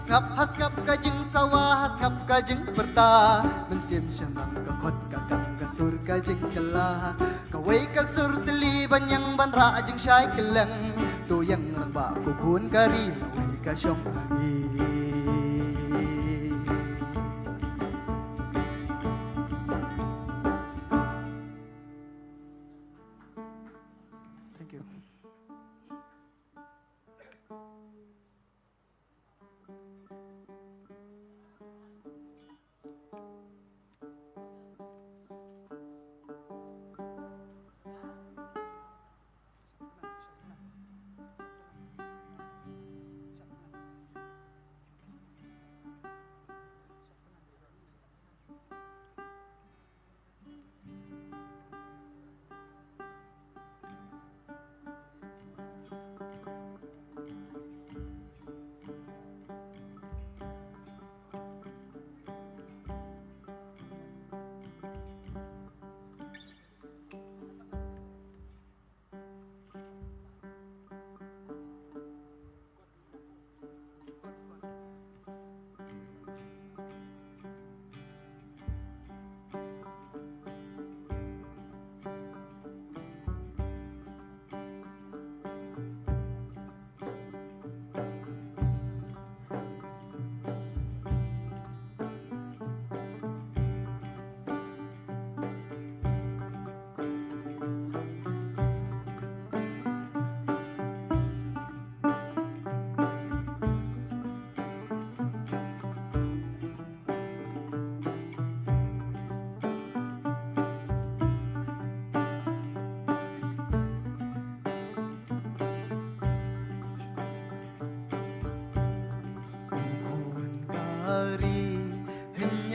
Haskap kajing sawah, haskap kajing perta. Mensiam syandang kekot kakang kasur kajing kelah. Kawai kasur teli banyang banra jing syai keleng. Tu yang ramba kukun kari lawai kasyong lagi. Thank you.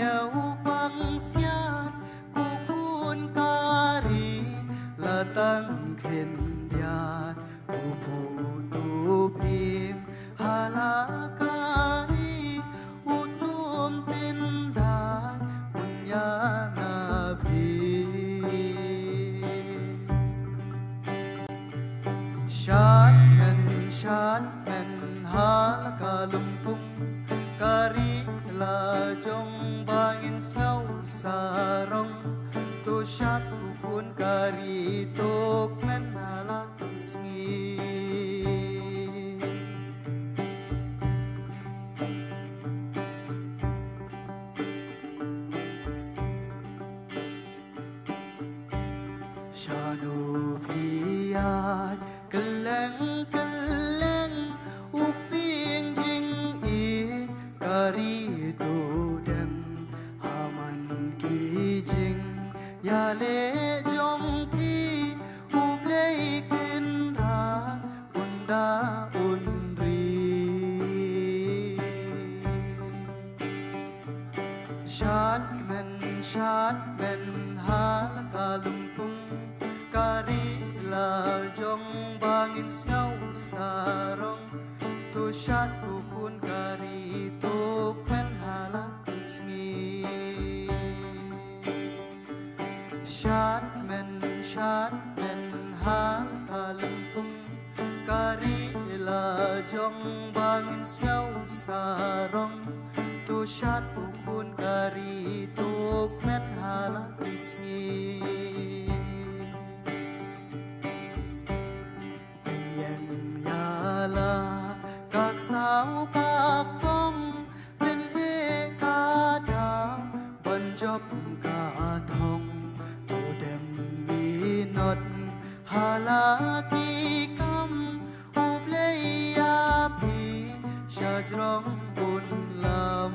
Hanya upangsnya kukun kari latang kendian tupu tupim halakari utnum tindak punya nabi syat men halaka lumpung kari lajong bangin ngau sarong tu syat kukun kari tok men halak sngi syanu piat keleng keleng uping jing i kari tu den haman kijing ya le jong pi uplei kendra unda unri syat men halaka lumpung kari lajong bangin ngau sarong tu syat kukun kari tok men halak sngi syat men halaka lumpung kari lajong bangin ngau sarong tu syat kukun kari tok men halak sngi các sao các phong bên e ca đào bần chop ca thong tu dem mi not halaki kam ublei api syajrong bun lam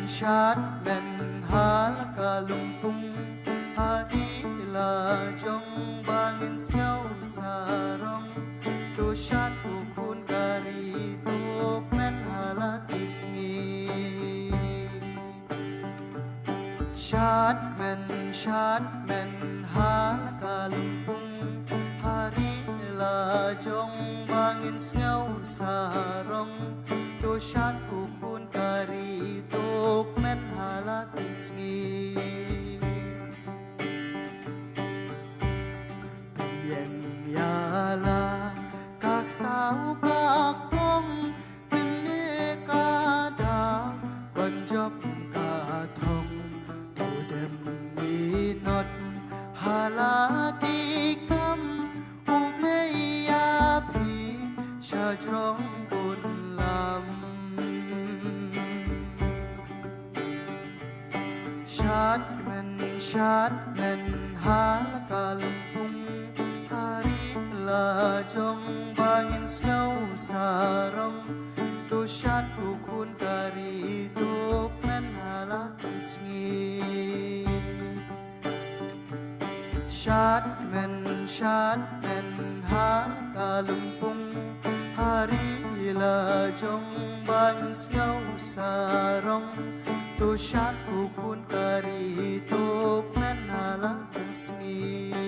syat men halaka lumpung hari lajong bangin ngau sarong tu syat kukun kari tok men halak sngi syat men halaka lumpung hari lajong bangin ngau sarong tu syat kukun kari tok men halak sngi yala สาวกากพงเป็นเลกาดาบรรจบกาทองตูเดิมมีนดฮาลาตีคำอุกเลยยาพีชาจรองบุญลำชัดแม่นฮาลกาลุงพุงhari la jong bangin snow sarong tu shat ukun kari tu men halat sngi shat men hal kalumpung hari la jong bangin snow sarong tu shat ukun kari tu men halat sngi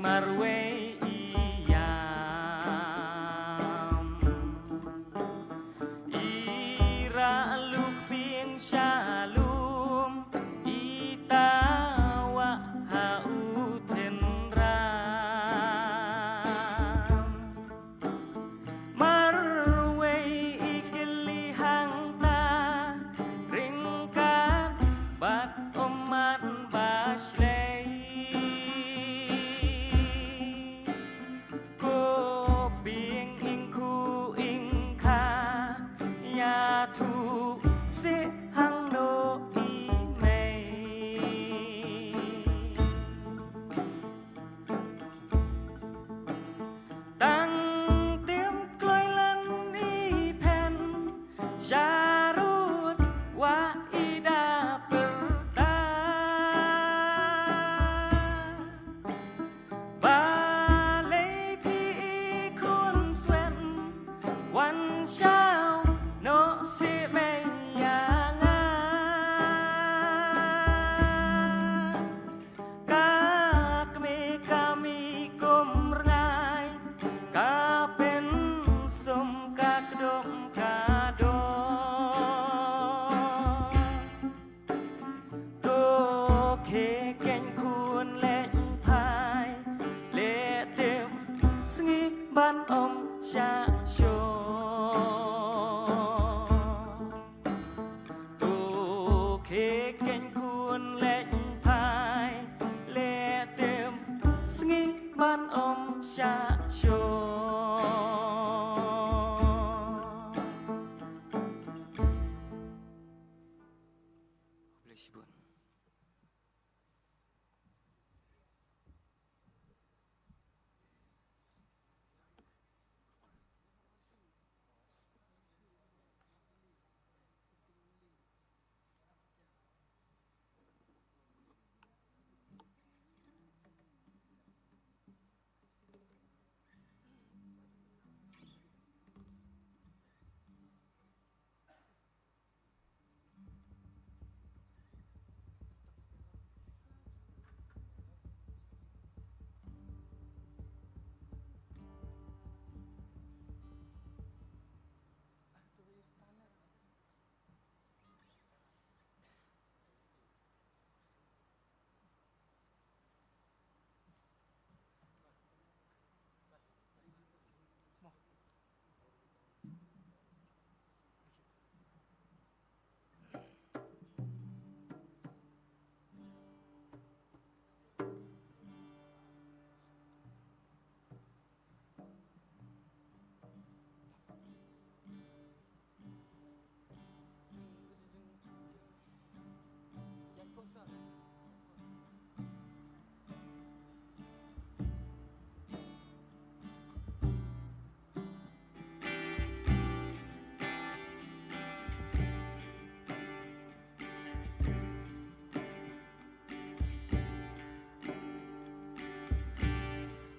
marway iyam ira luk pieng shalum itawa hauten ram marway ikili hangta ringkan bat oman baslay ko pieng ingku ingka ya thu si hang no i mei tăng tiêm cloi lăn i pen jarut wa ida perta balei pi kun swen wan shao no si mei yang kami kum rengai ka pen sum ka kedom ka do to ke ken kun lek pai le tem sngi ban om sha sho to ke ken kun lek pai le tem sngi ban om sha sho Bless you, Bun.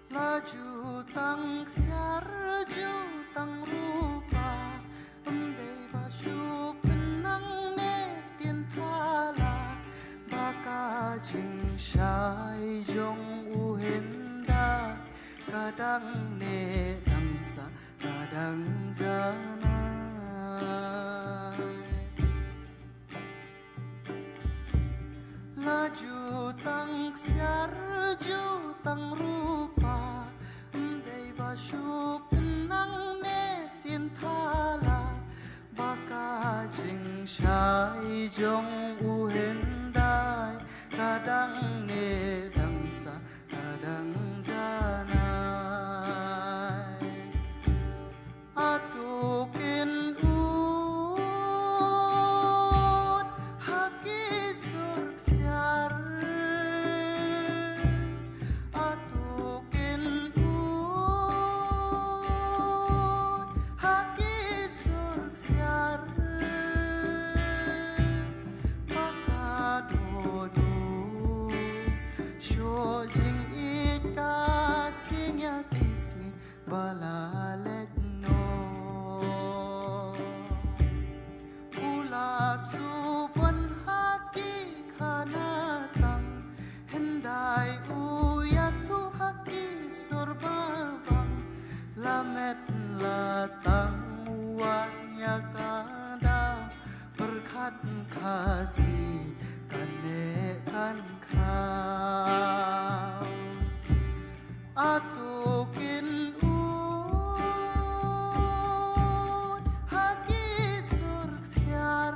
Laju tang siar tang rupa Emdei basu penang ne tien thala Baka jing shai jong uhenda Kadang ne dangsa kadang janai Laju tang siar tang rupa Emdei basu penang ne tien thala Baka jing shai jong uhendai Kadang ne dangsa kadang janai Atukin ut haki sur siar Atukin ut haki sur siar Maka dodo syo jing ika sinya kismi balalet Supon haki kanatang Hendai uyatu haki atukin ut haki surg siar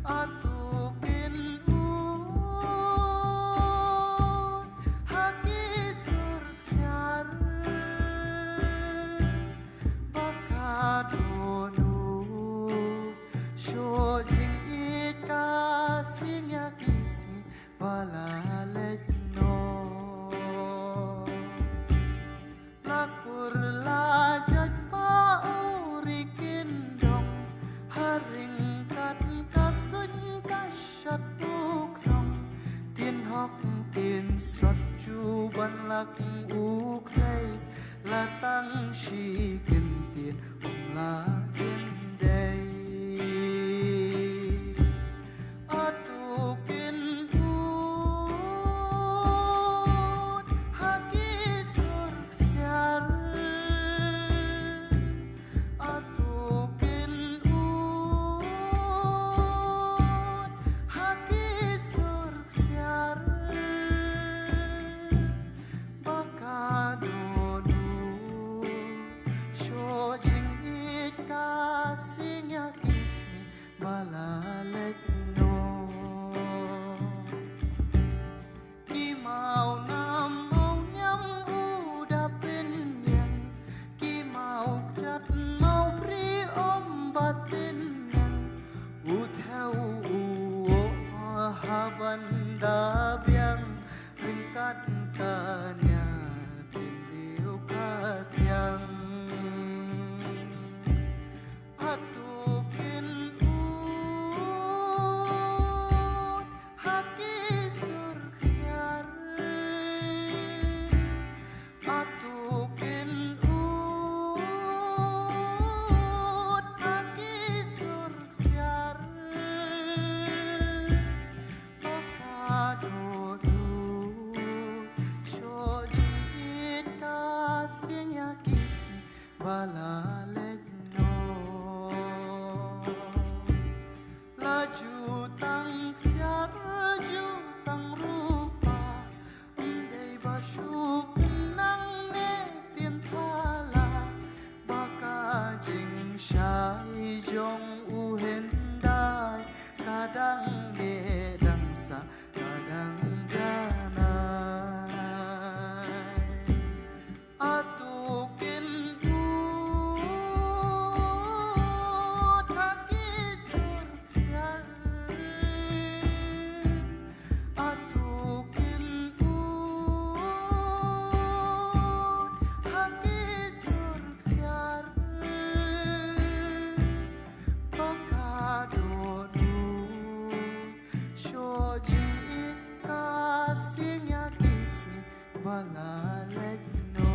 atukin ut haki surg siar bakadonu shojing ika sinya kisi balalet no lakur lajat paurikin dong haringkat kasun kasyat bukrong tin hok tin sot chuban lak ukray latang shikin tin la jin day atukin ut haki surg siar atukin ut haki surg siar bakadonu shojing ika sinya kisi balalek no kimau nam mau nyam udapin yang kimau chat mau pri om batin yang uthau haban dabyang ringkat kanya tin riu katyang atukin ut haki surg siar atukin ut haki surg siar bakadonu shojit kasihnya kisi balalek no laju tang siar jutang rupa endai basu pinang ne tien pala baka jing shai jong uhen dai kadang ne dangsa kadang janai atukin ut haki surg siar atukin ut haki surg siar bakadonu shojit kasihnya kisi balalek no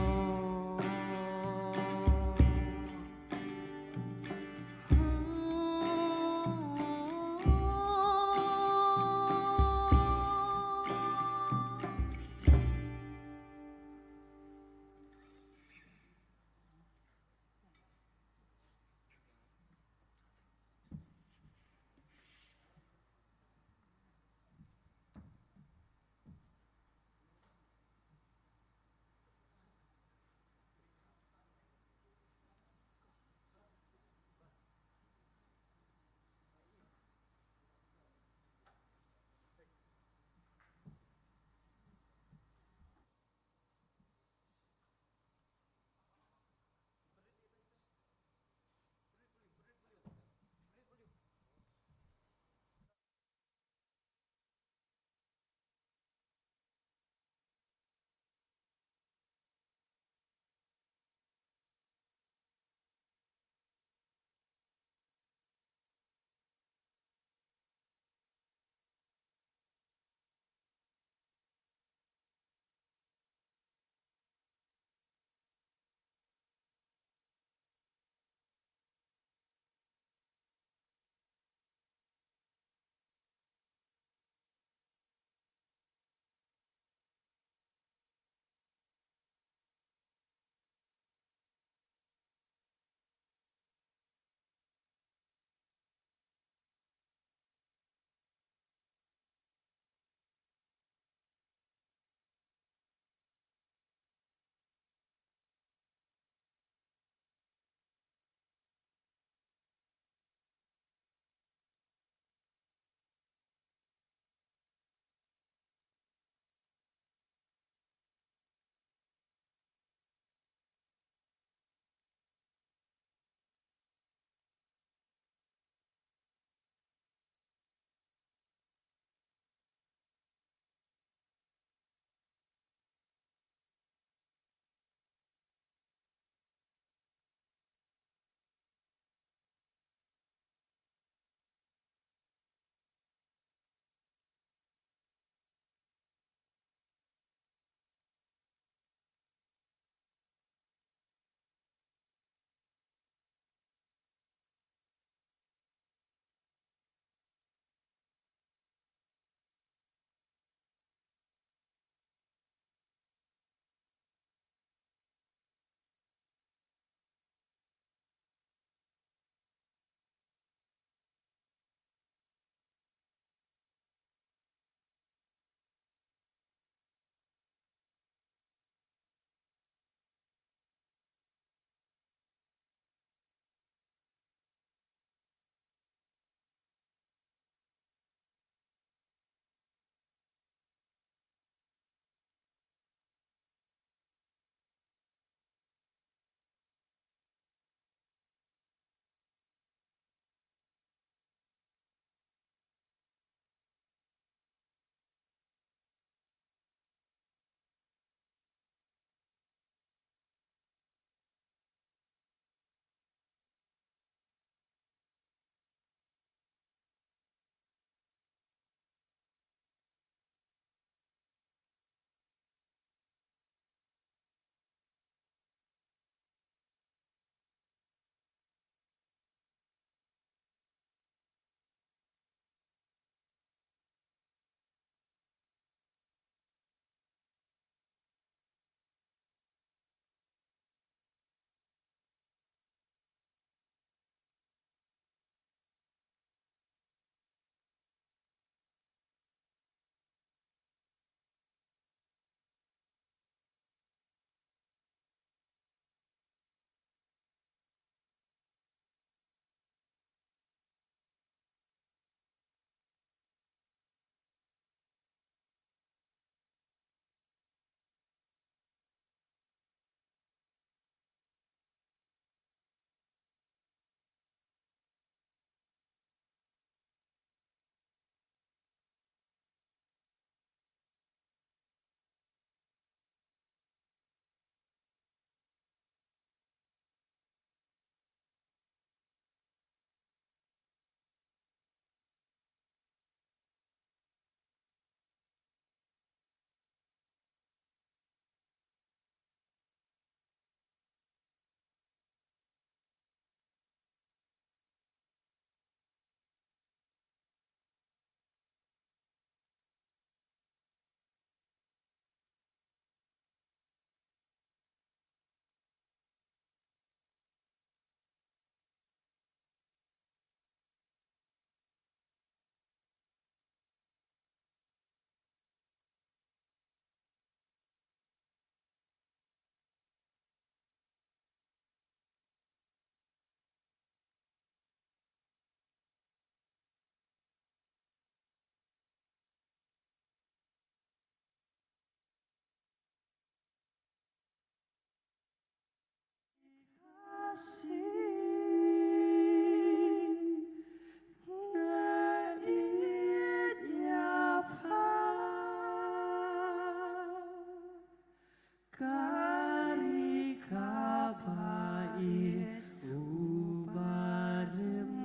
kari kapai ubarem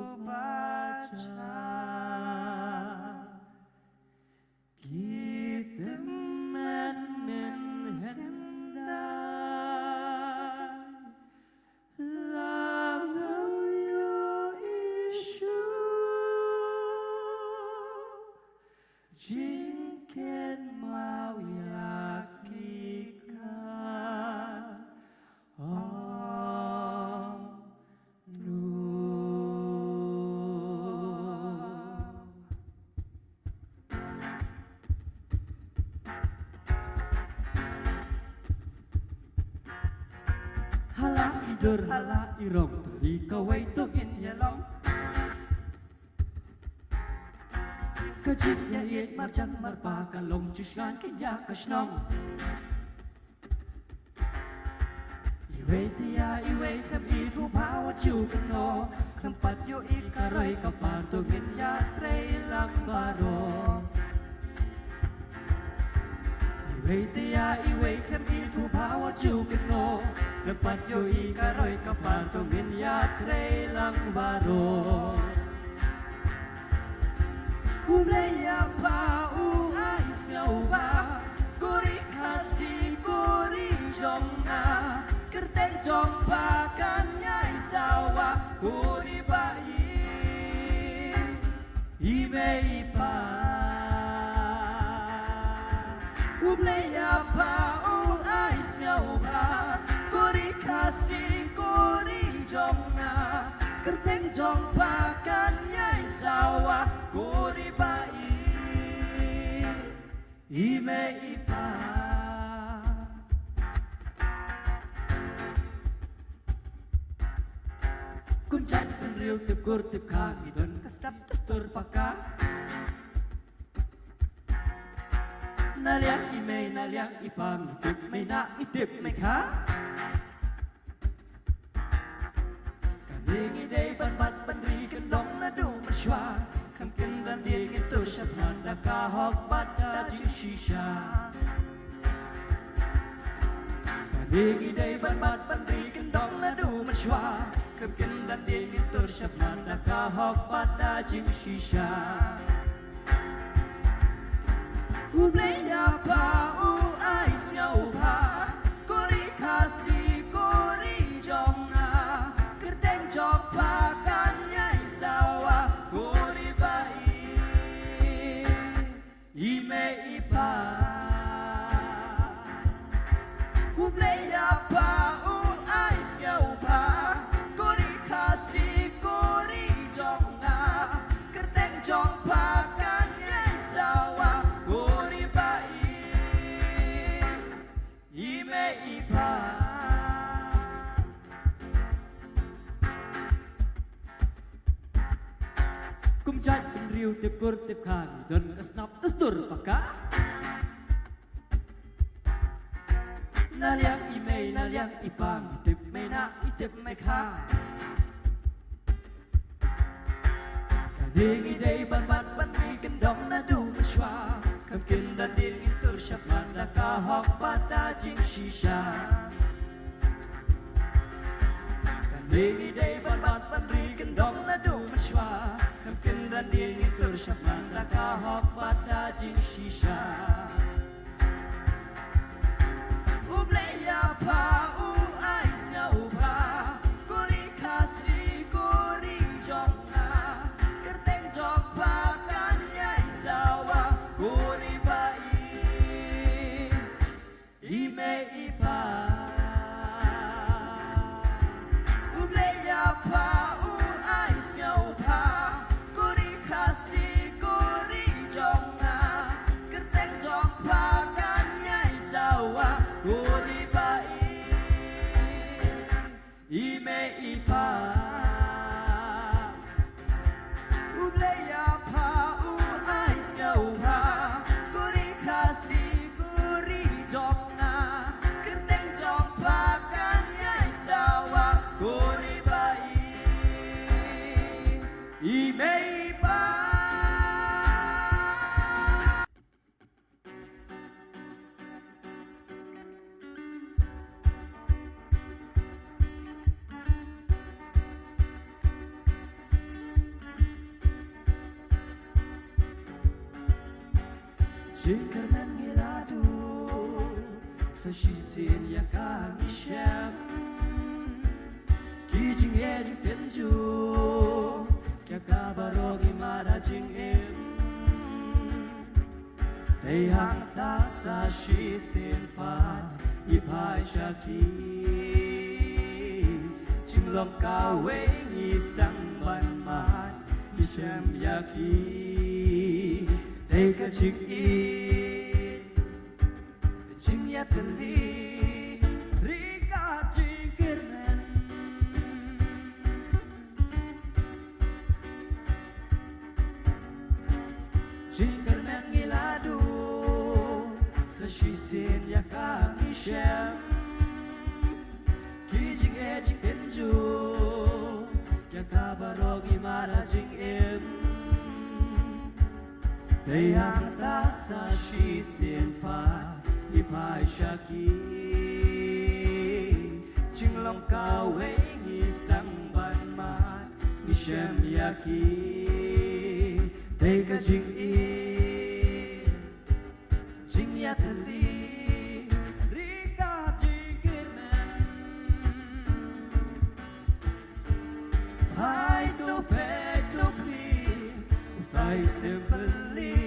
ubaca kita menhendai lalau yo isu jingken mau yakikan om nu hala idur hala irong tuli kawai tugin yalong kajit ya yet marjan marpa kalong chisgan kenya kasnong iwe tia iwe tham i thu pawa chiu kano kampat yo ikarai kapar tugin ya trei lang baro iwe tia iwe tham i thu pawa chiu kano kampat yo ikarai kapar tugin ya trei lang baro Umlaya pa ais ngau ba Kuri kasih kuri jongna Kerteng jong pa kanyai sawa Kuri bai Ime ipa Umlaya pa ais ngau ba Kuri kasih kuri jongna Kerteng jong pa kanyai sawa Kuri bai ime ipa Kuncat penriu tip kur tip kami dan kestap testur paka Naliang ime naliang ipang itip may na itip may ka Kaning iday banbat banri kendong na dumaswa Kam kindan dir gitu syathan da kahok bada jing shisha Kaning iday banbat banri kendong na dumaswa Kam kindan dir gitu syathan da kahok bada jing shisha Ublaya pa ais ngau pa Kuri kasih kuri jonga Kerteng jong pa kanyai sawa Kuri bai ime ipa Ublaya pa ais ngau pa Kuri kasih kuri jonga Kerteng jong pa kanyai sawa Kuri bai ime ipa Kumcat penriu tip kur tip kami dan kesnap testur paka Naliang ime naliang ipang itip may na itip may ka Kaning iday banbat banri kendong na dumaswa Kam kindan din itur syapman da kahok bada jing shisha Kaning iday banbat banri kendong na dumaswa Kam kindan din itur syapman da kahok bada jing shisha Ublaya pa ais ngau pa Kuri kasih kuri jonga Kerteng jong pa kanyai sawa Kuri bai ime ipa Ublaya pa ais ngau pa Kuri kasih kuri jonga Kerteng jong pa kanyai sawa Kuri bai ime ipa Ublaya pa ais ngau pa Kuri kasih kuri jonga Kerteng jong pa kanyai sawa Kuri bai ime ipa Jingkar men ngiladu sa shisin ya kang ishem kijing jing tenju kya kabarog imara jing em Tei hang ta sa shisin pat ipai shaki Ching long ka weng istang ban mat ishem yaki Tei ka jing in jing ya tali rika jing kirnen jing kirnen ngiladu sa shisin ya kang ishem kijing jing tenju kya kabarog imara jing em Tei hang ta sa shisin pa ipai shaki Jinglong ka weng istang ban mat Nishem yaki Tei ka jing in Jing yatali Rika jing kirmen Pai tu pek tu kli Utai sempeli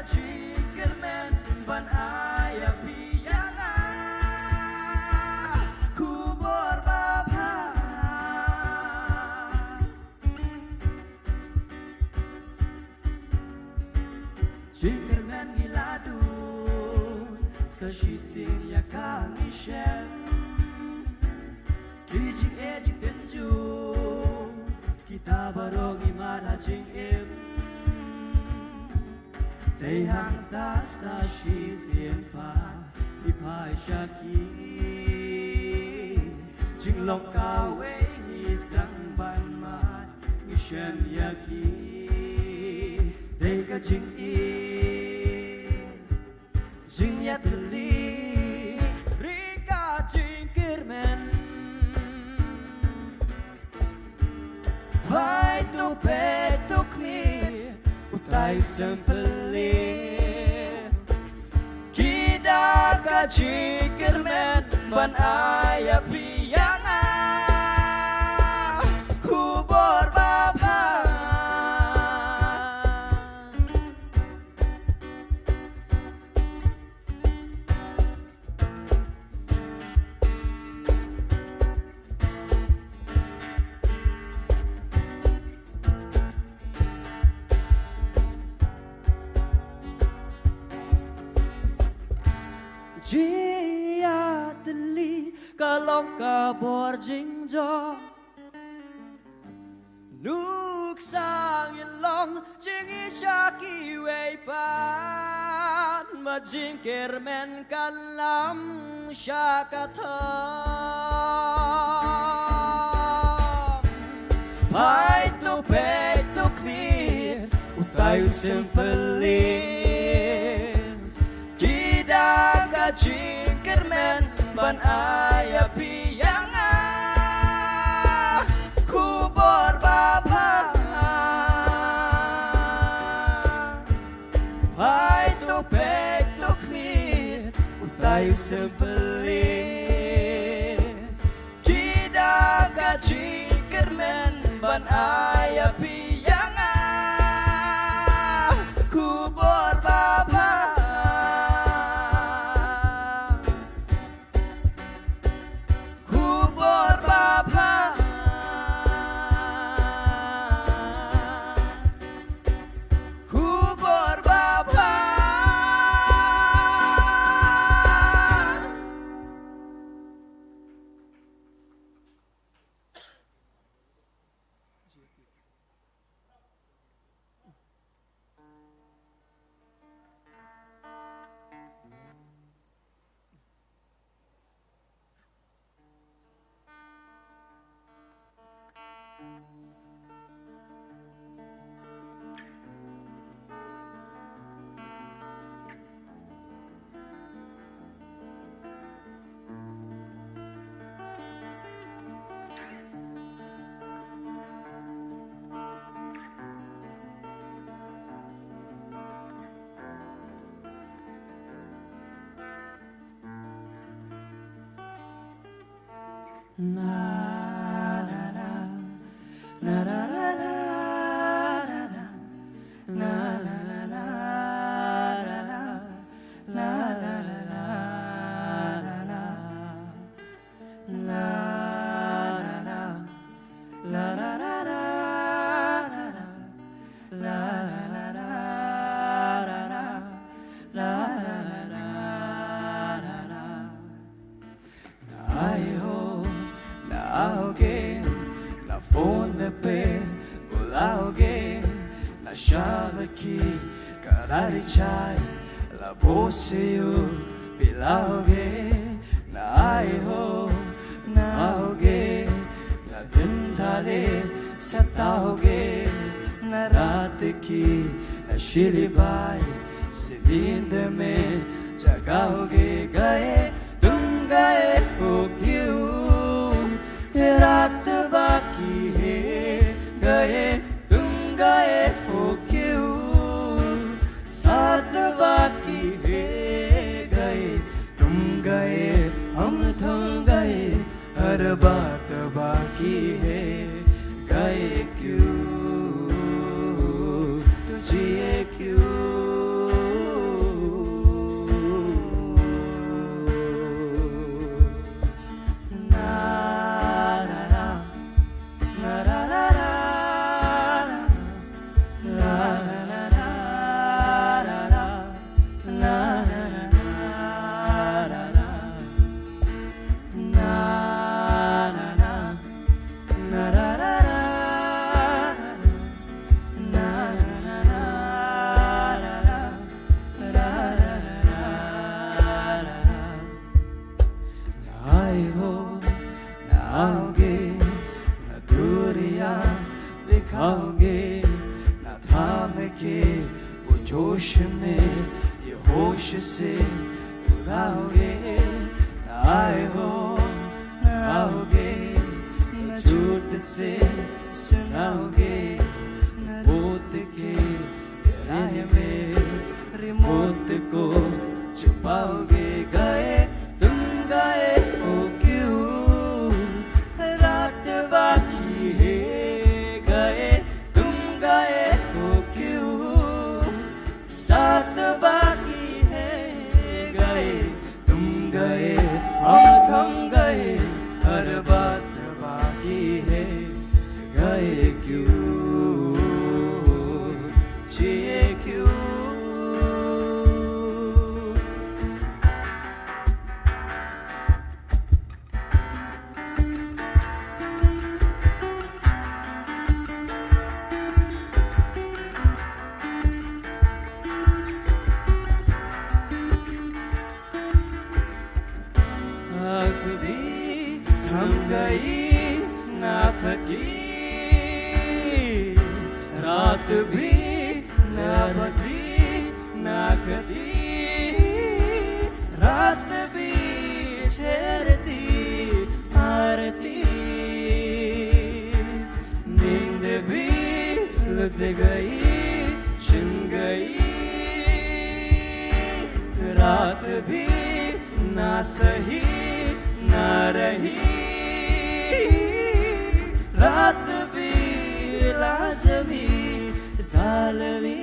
Jingkermen ban ayah piyanga kubor bapa Jingkermen ngiladu sa shisin ya kang ishem kijing jing tenju kita barong imana jing em Tei hang ta sa shisin pa ipai shaki Jinglong ka weng istang ban mat Nishem yaki Tei ka jing in Jing yatali Rika jing kirmen Pai tu pek tu kmir Utai sempeli Kida ka jingkermen ban ayah piyanga kubor bapa Jia teli kalong kabor jingjo Nuk sang ilong jingi shaki wei pan Ma jingkir men kalam shakatham Pai tu pek tu kmir Utayu sempeli Jingkermen ban ayah piyanga kubor bapa Hai tu pek tu kmir Utai sempeli Kida ka jingkermen ban ayah piyanga kubor bapa Shabaki karari chai la boseu bilauge na aiho na auge na dindale sataoge na रात की नशीली बाई से नींद में जगाओगे गए तुम गए हो क्यों रात बाकी है गए तुम गए हो क्यों साथ बाकी है गए तुम गए हम थम गए हर बात बाकी है गए क्यों तुझे क्यों आओगे न दूरियां दिखाओगे न थाम के वो जोश में ये होश से उड़ाओगे न आए हो न आओगे न झूठ से सुनाओगे न बोत के सराय में रिमोट को छुपाओगे गए तुम गए हो क्यों रात बाकी है गए तुम गए हो क्यों साथ बाकी है गए तुम गए हम थम गए हर बात बाकी है गए क्यों जिए क्यों आँख भी थम गई ना थकी रात भी ना बदी ना कदी रात भी छेड़ती आरती नींद भी लुट गई छिन गई रात भी ना सही ना रही रात भी लाजमी जालमी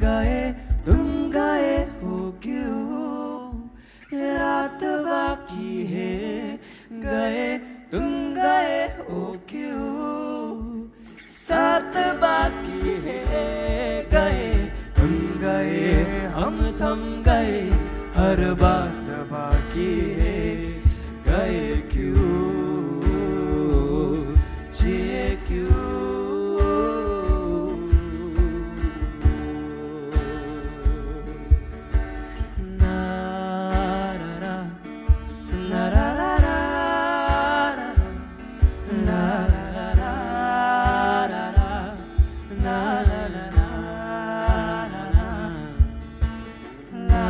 गए तुम गए हो क्यों रात बाकी है गए तुम गए हो क्यों साथ बाकी है गए तुम गए हम थम गए हर बात बाकी है गए क्यों जिए क्यों ना रा रा ना रा रा रा ना रा रा रा रा ना रा रा रा रा रा la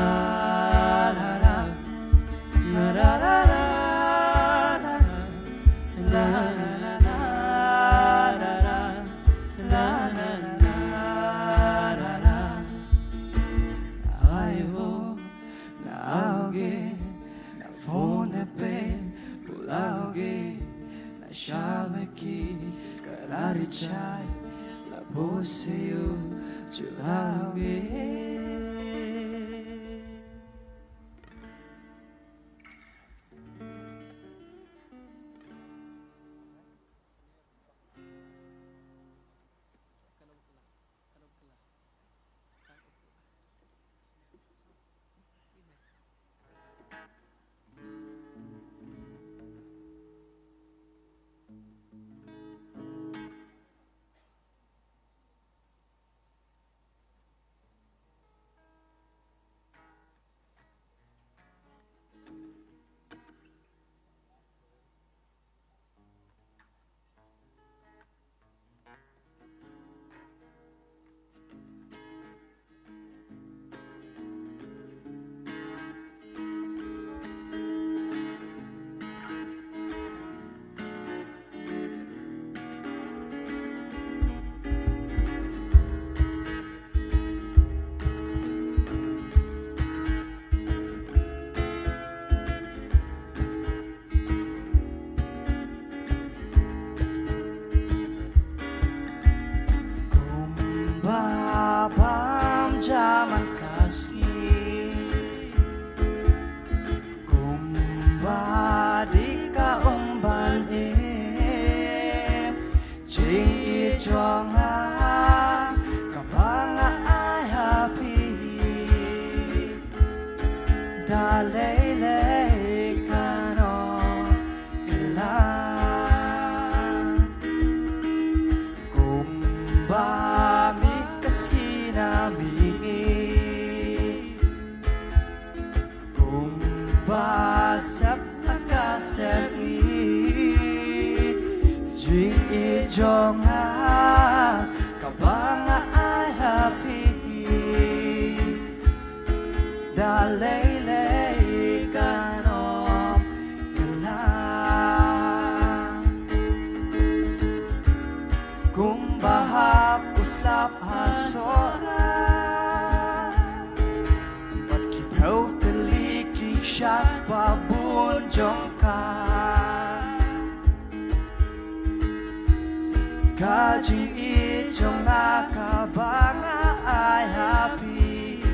la la shai la boseu jurawe Kumbabam zaman kasih Kumbadika umban Jing ijonga kabanga ay happy Dalay kano ilang Kumbami kasinami Kumbasap akasari Jing ijonga kabanga ay happy Dalay kano ilang Kumbahap uslap hasora Ba't kipaw talikik siya't babun jongka Kajing ijong nakabanga ay happy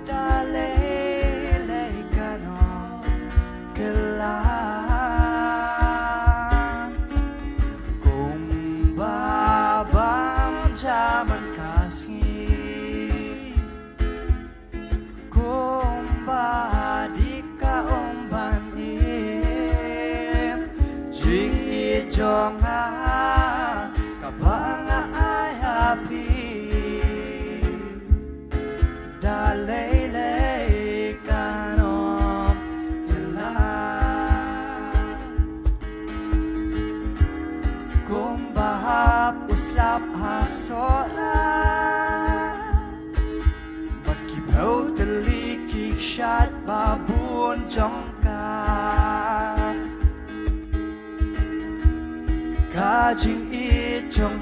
Dalay kano kelang Kumbabam zaman kasih Kumbadika umban Jing ijonga kabanga ay happy Dalay kano Kumbahap uslap hasora Ba't kipaw talikik siya't babun jongka Kajing ijong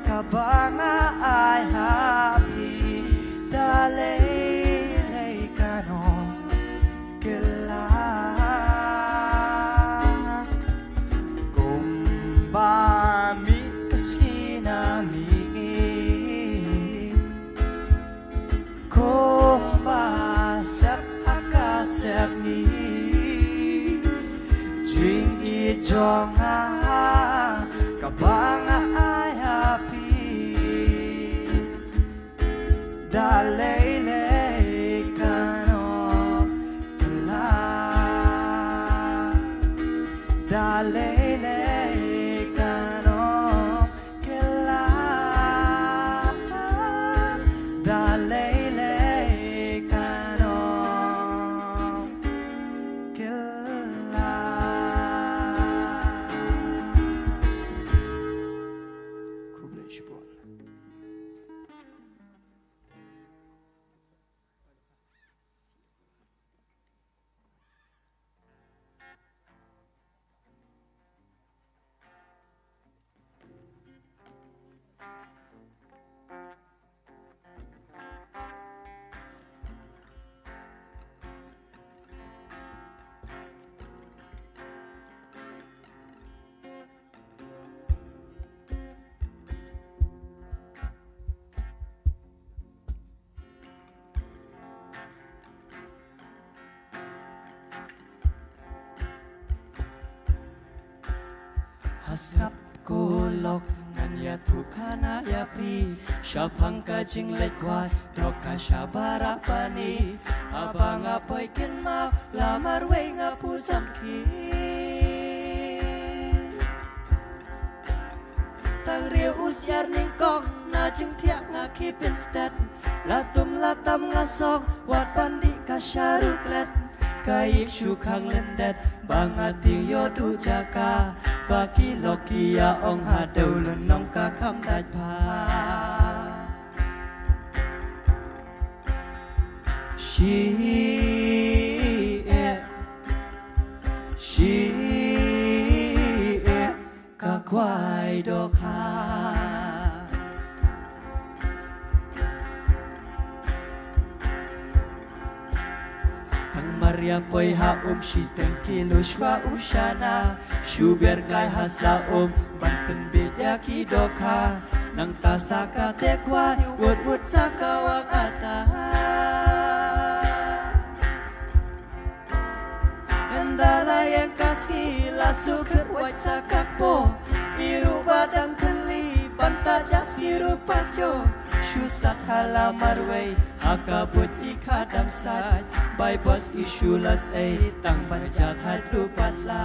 kabanga ay happy Dalay kano kelang Kumbami kasinami Kumbasap akasap ni Jing ijong kabanga ay happy Dalay kano kelang Dalay kano kelang Dalay kano Haskap golok nan ya tukana ya pri Syapang kajing lekwai Doka syabarapani Abang apoy kin mau Lamar we ngapu samki Tang ria usiar ningkong Na jeng tiak ngaki pin stat Latum latam ngasok Wat bandi kasyaruklet Kaik syukang lendet Bangating yodu jaka Bagi lokia ong hadau lenong kakam daj pa She kakwai doka Maria poi ha shi tengkilo shwa ushana Shuber kai hasla banten bedya ki doka Nang tasaka tekwa wud sakawang ata Endala yang kaski lasuket wait sakakpo Iru badang teli banta jas iru patyo Shusat halamar way hakabut ikadam saj By bos isulas tang banjat hadu patla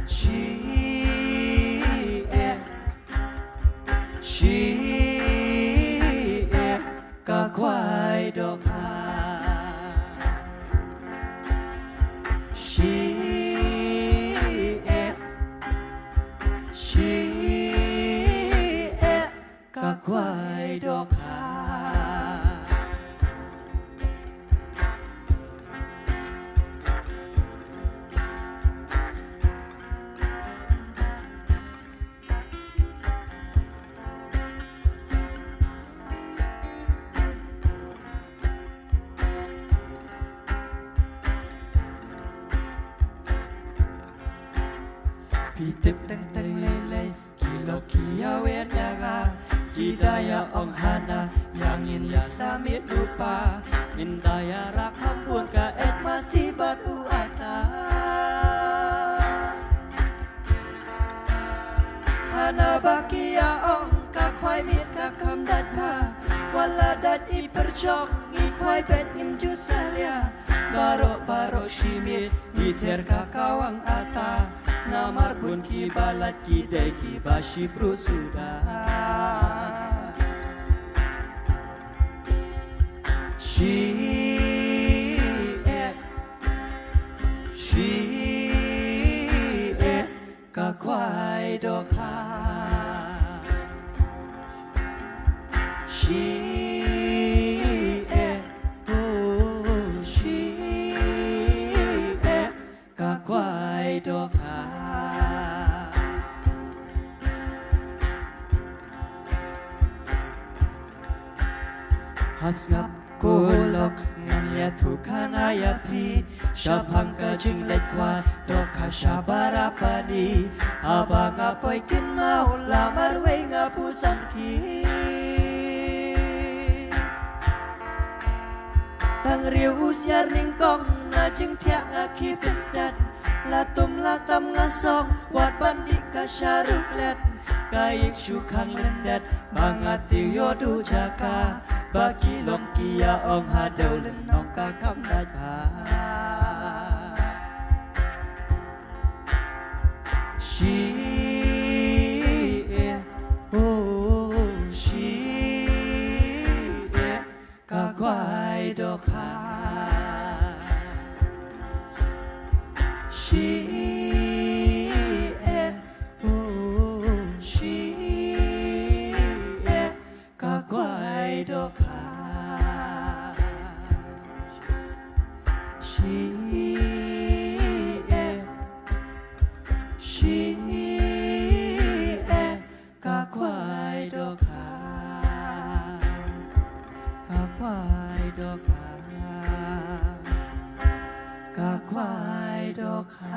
She kakwai doka kakwai doka Pitip teng lele kilo kia wen yaga Gidaya ong hana Yangin samit lupa Mindaya rakam pun ka et masih batu ata Hana bakia ong ka kwai mit ka kam dat pa Wala dat I perjok I kwai bet ngim jusalia Barok shimit Iter ka kawang ata Namar pun ki balat ki day ki bashi prusuda She kakwai doka She kakwai doka Hasngap golok ngan ya tukana ya pi Syapang kajing lekwat doka syabarapani Abang apoy kin mau lamar we ngapu samki Tang riu usiar ningkong na jing tiak ngaki pinstat Latum latam ngasok wat bandi kasyaruklet Kaik syukang lendet Mangating yodu jaka Bagi long kia ong hadau lenong kakam daj pa She kakwai doka kakwai doka kakwai doka kakwai doka kakwai doka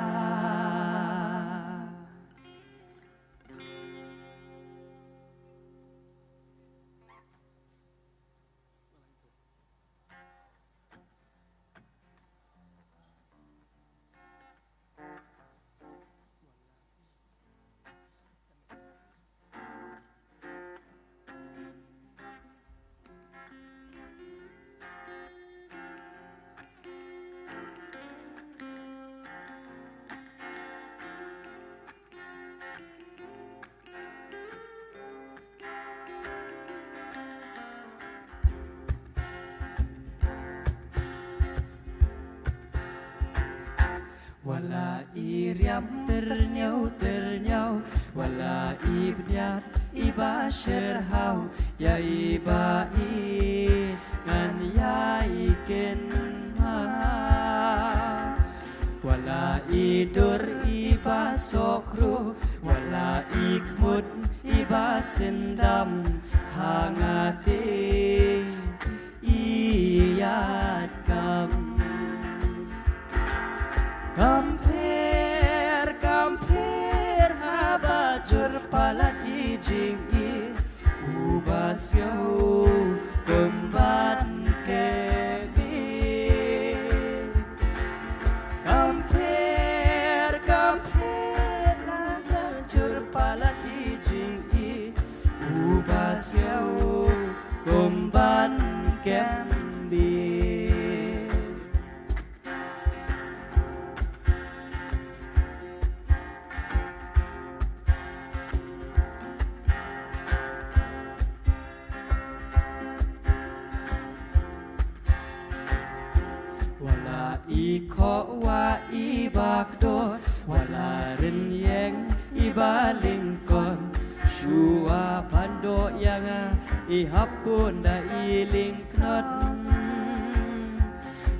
Wala iriam ternyau Wala ibnyat iba sherhau Ya iba ngan ya iken ha Wala idur iba sokru Wala ikmut iba sendam Hangati iyat kam Kampir habajur palat ijing i Ubas yau kemban kebi Kampir habajur palat ijing i Ubas yau kemban kebi Iko wa ibakdo wala rin yeng ibalingkon Shua pando yang ihapun da ilingknot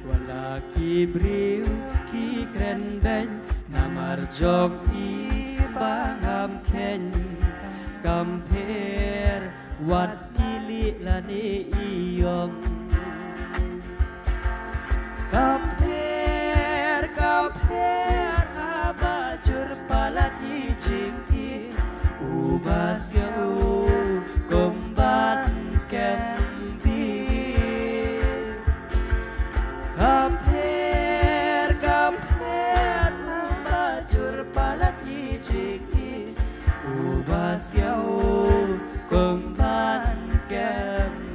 Wala kibriw ki krenben namar jog ibangam ken Kamper wat ili lani iyom Kampir abajur palat ijing i Ubas yau kumban kembi Kampir abajur palat ijing i Ubas yau kumban kembi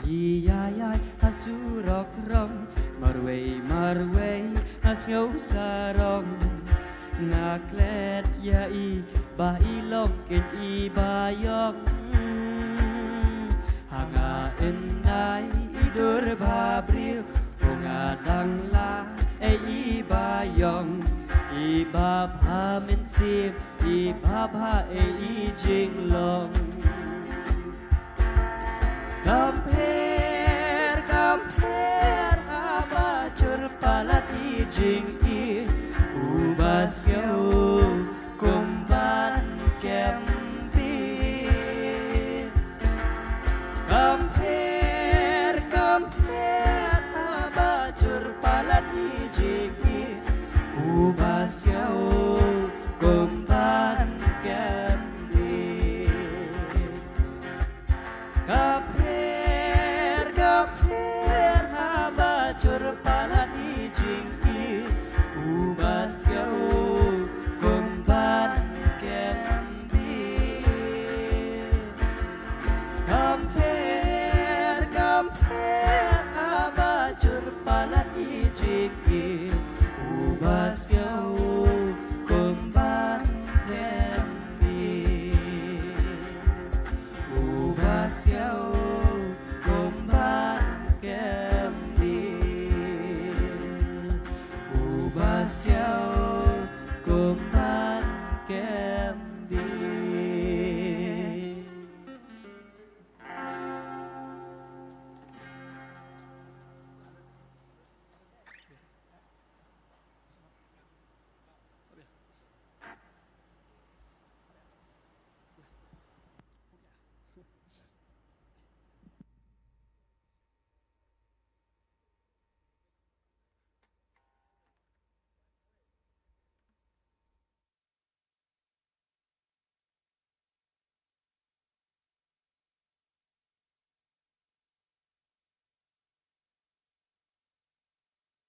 Iyayay hasurok rom marway hasngaw sarong Naklet yai ba ilong kin ibayong Hanga enay idur babriw Pungadang la ibayong Ibabha mensip ibabha ijinglong Kampir abajur palat ijing i Ubas yau kumban kembi Kampir abajur palat ijing i Ubas yau kumban kembi Kampir habajur palat ijing i Ubas yau